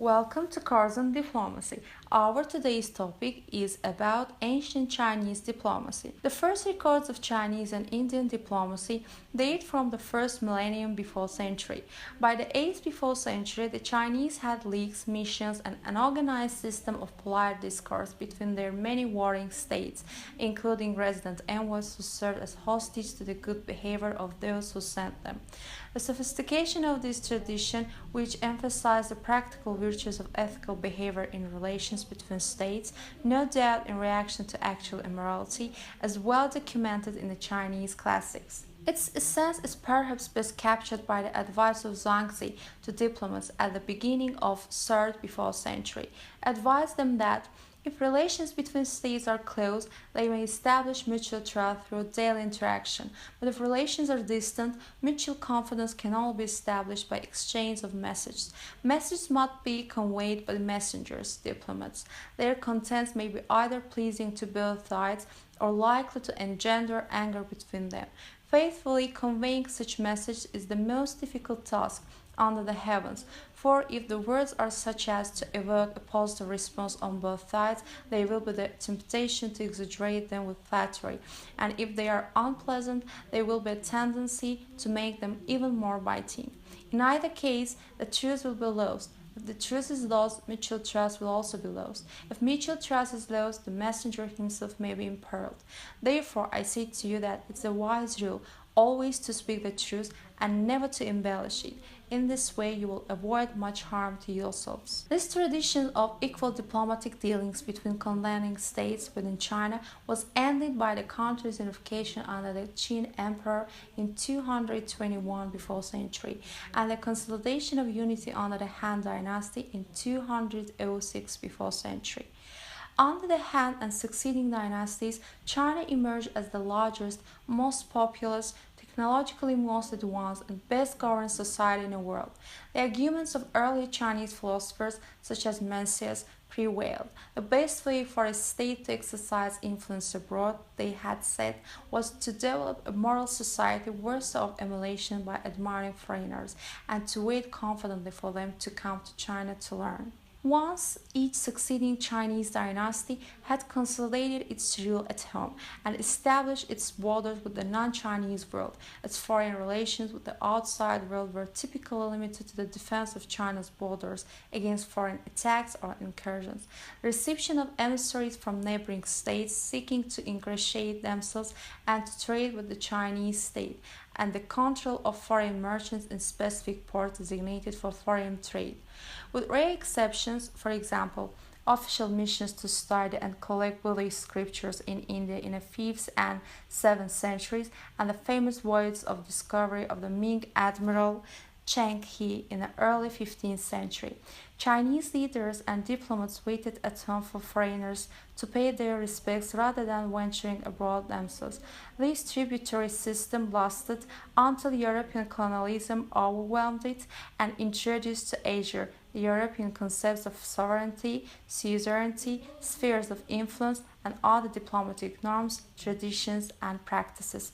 Welcome to Cars and Diplomacy. Our today's topic is about ancient Chinese diplomacy. The first records of Chinese and Indian diplomacy date from the first millennium before century. By the 8th before century, the Chinese had leagues, missions, and an organized system of polite discourse between their many warring states, including resident envoys who served as hostage to the good behavior of those who sent them. The sophistication of this tradition, which emphasized the practical virtues of ethical behavior in relations between states, no doubt in reaction to actual immorality, as well documented in the Chinese classics. Its essence is perhaps best captured by the advice of Zhuangzi to diplomats at the beginning of 3rd before century. Advised them that if relations between states are close, they may establish mutual trust through daily interaction. But if relations are distant, mutual confidence can only be established by exchange of messages. Messages must be conveyed by messengers, diplomats. Their contents may be either pleasing to both sides or likely to engender anger between them. Faithfully conveying such message is the most difficult task under the heavens, for if the words are such as to evoke a positive response on both sides, there will be the temptation to exaggerate them with flattery, and if they are unpleasant, there will be a tendency to make them even more biting. In either case, the truth will be lost. If the truth is lost, mutual trust will also be lost. If mutual trust is lost, the messenger himself may be imperiled. Therefore, I say to you that it's a wise rule always to speak the truth and never to embellish it. In this way, you will avoid much harm to yourselves. This tradition of equal diplomatic dealings between contending states within China was ended by the country's unification under the Qin Emperor in 221 before century, and the consolidation of unity under the Han Dynasty in 206 before century. Under the Han and succeeding dynasties, China emerged as the largest, most populous, technologically most advanced, and best governed society in the world. The arguments of early Chinese philosophers, such as Mencius, prevailed. The best way for a state to exercise influence abroad, they had said, was to develop a moral society worthy of emulation by admiring foreigners, and to wait confidently for them to come to China to learn. Once each succeeding Chinese dynasty had consolidated its rule at home and established its borders with the non-Chinese world, its foreign relations with the outside world were typically limited to the defense of China's borders against foreign attacks or incursions. The reception of emissaries from neighboring states seeking to ingratiate themselves and to trade with the Chinese state, and the control of foreign merchants in specific ports designated for foreign trade. With rare exceptions, for example, official missions to study and collect Buddhist scriptures in India in the 5th and 7th centuries, and the famous voyage of discovery of the Ming Admiral Cheng He in the early 15th century. Chinese leaders and diplomats waited at home for foreigners to pay their respects rather than venturing abroad themselves. This tributary system lasted until European colonialism overwhelmed it and introduced to Asia the European concepts of sovereignty, suzerainty, spheres of influence, and other diplomatic norms, traditions, and practices.